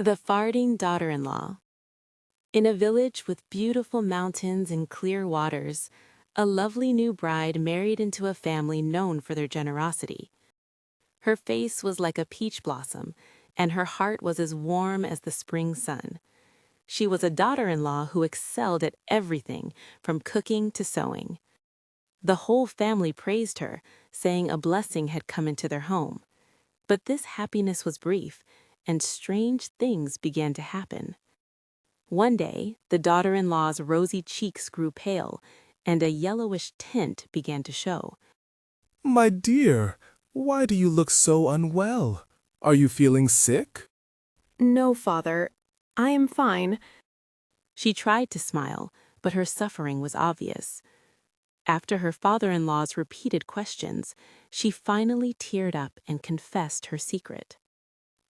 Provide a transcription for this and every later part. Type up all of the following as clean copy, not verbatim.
The Farting Daughter-in-Law. In a village with beautiful mountains and clear waters, a lovely new bride married into a family known for their generosity. Her face was like a peach blossom, and her heart was as warm as the spring sun. She was a daughter-in-law who excelled at everything, from cooking to sewing. The whole family praised her, saying a blessing had come into their home. But this happiness was brief, and strange things began to happen. One day, the daughter-in-law's rosy cheeks grew pale, and a yellowish tint began to show. My dear, why do you look so unwell? Are you feeling sick? No, Father. I am fine. She tried to smile, but her suffering was obvious. After her father-in-law's repeated questions, she finally teared up and confessed her secret.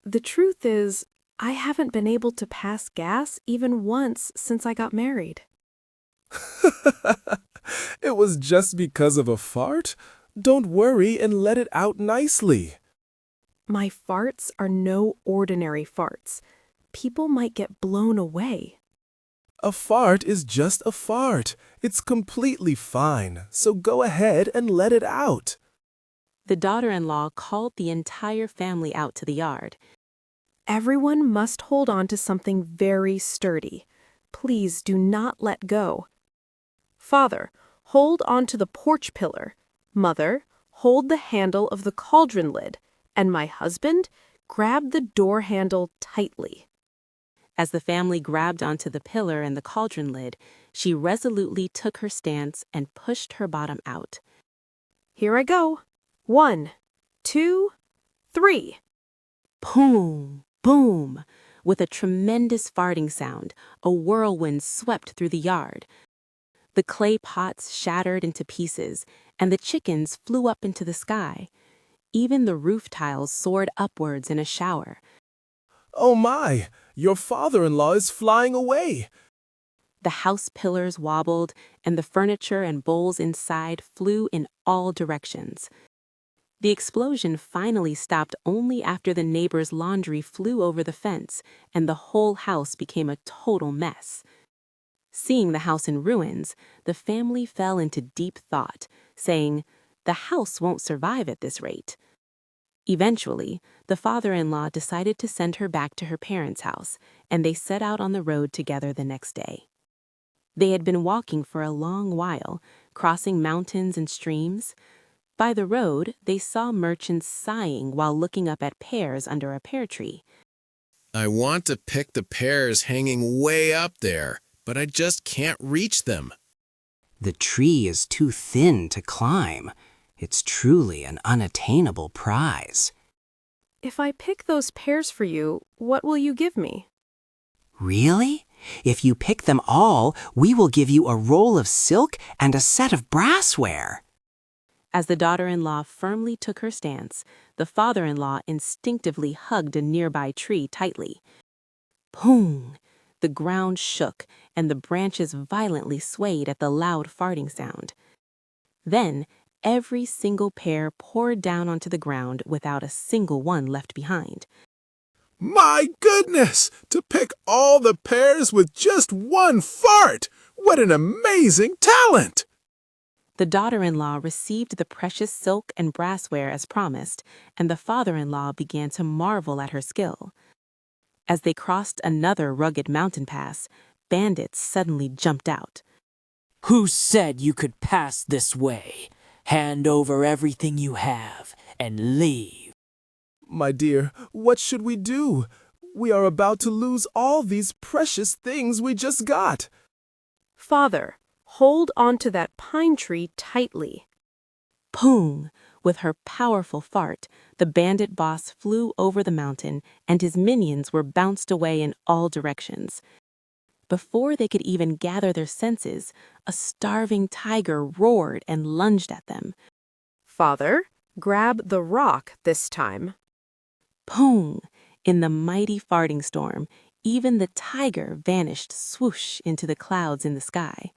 The truth is, I haven't been able to pass gas even once since I got married. It was just because of a fart? Don't worry and let it out nicely. My farts are no ordinary farts. People might get blown away. A fart is just a fart. It's completely fine, so go ahead and let it out. The daughter-in-law called the entire family out to the yard. Everyone must hold on to something very sturdy. Please do not let go. Father, hold on to the porch pillar. Mother, hold the handle of the cauldron lid. And my husband, grab the door handle tightly. As the family grabbed onto the pillar and the cauldron lid, she resolutely took her stance and pushed her bottom out. Here I go. 1, 2, 3. Boom, boom! With a tremendous farting sound, a whirlwind swept through the yard. The clay pots shattered into pieces, and the chickens flew up into the sky. Even the roof tiles soared upwards in a shower. Oh my, your father-in-law is flying away. The house pillars wobbled, and the furniture and bowls inside flew in all directions. The explosion finally stopped only after the neighbor's laundry flew over the fence, and the whole house became a total mess. Seeing the house in ruins, the family fell into deep thought, saying, "The house won't survive at this rate." Eventually, the father-in-law decided to send her back to her parents' house, and they set out on the road together the next day. They had been walking for a long while, crossing mountains and streams. By the road, they saw merchants sighing while looking up at pears under a pear tree. I want to pick the pears hanging way up there, but I just can't reach them. The tree is too thin to climb. It's truly an unattainable prize. If I pick those pears for you, what will you give me? Really? If you pick them all, we will give you a roll of silk and a set of brassware. As the daughter-in-law firmly took her stance, the father-in-law instinctively hugged a nearby tree tightly. Boom! The ground shook, and the branches violently swayed at the loud farting sound. Then, every single pear poured down onto the ground without a single one left behind. My goodness! To pick all the pears with just one fart! What an amazing talent! The daughter-in-law received the precious silk and brassware as promised, and the father-in-law began to marvel at her skill. As they crossed another rugged mountain pass, bandits suddenly jumped out. Who said you could pass this way? Hand over everything you have and leave. My dear, what should we do? We are about to lose all these precious things we just got. Father, hold on to that pine tree tightly. Boom! With her powerful fart, the bandit boss flew over the mountain, and his minions were bounced away in all directions. Before they could even gather their senses, a starving tiger roared and lunged at them. Father, grab the rock this time. Boom! In the mighty farting storm, even the tiger vanished swoosh into the clouds in the sky.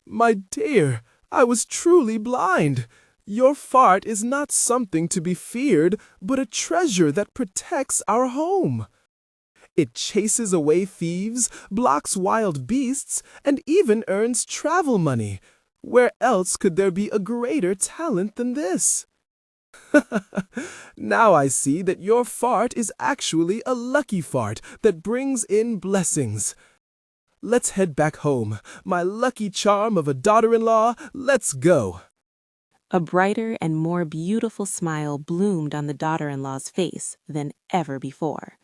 My dear, I was truly blind. Your fart is not something to be feared, but a treasure that protects our home. It chases away thieves, blocks wild beasts, and even earns travel money. Where else could there be a greater talent than this? Now I see that your fart is actually a lucky fart that brings in blessings. Let's head back home. My lucky charm of a daughter-in-law, let's go. A brighter and more beautiful smile bloomed on the daughter-in-law's face than ever before.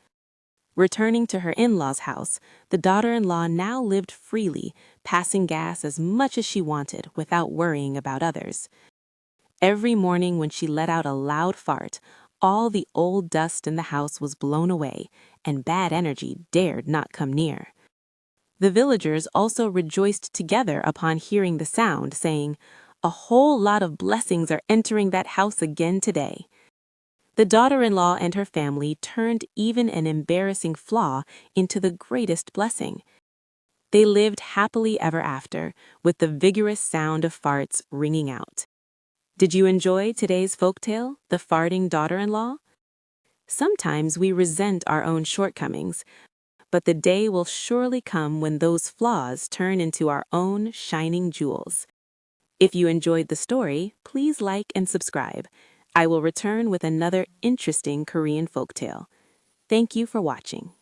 Returning to her in-laws' house, the daughter-in-law now lived freely, passing gas as much as she wanted without worrying about others. Every morning when she let out a loud fart, all the old dust in the house was blown away, and bad energy dared not come near. The villagers also rejoiced together upon hearing the sound, saying, "A whole lot of blessings are entering that house again today." The daughter-in-law and her family turned even an embarrassing flaw into the greatest blessing. They lived happily ever after, with the vigorous sound of farts ringing out. Did you enjoy today's folktale, The Farting Daughter-in-Law? Sometimes we resent our own shortcomings, but the day will surely come when those flaws turn into our own shining jewels. If you enjoyed the story, please like and subscribe. I will return with another interesting Korean folktale. Thank you for watching.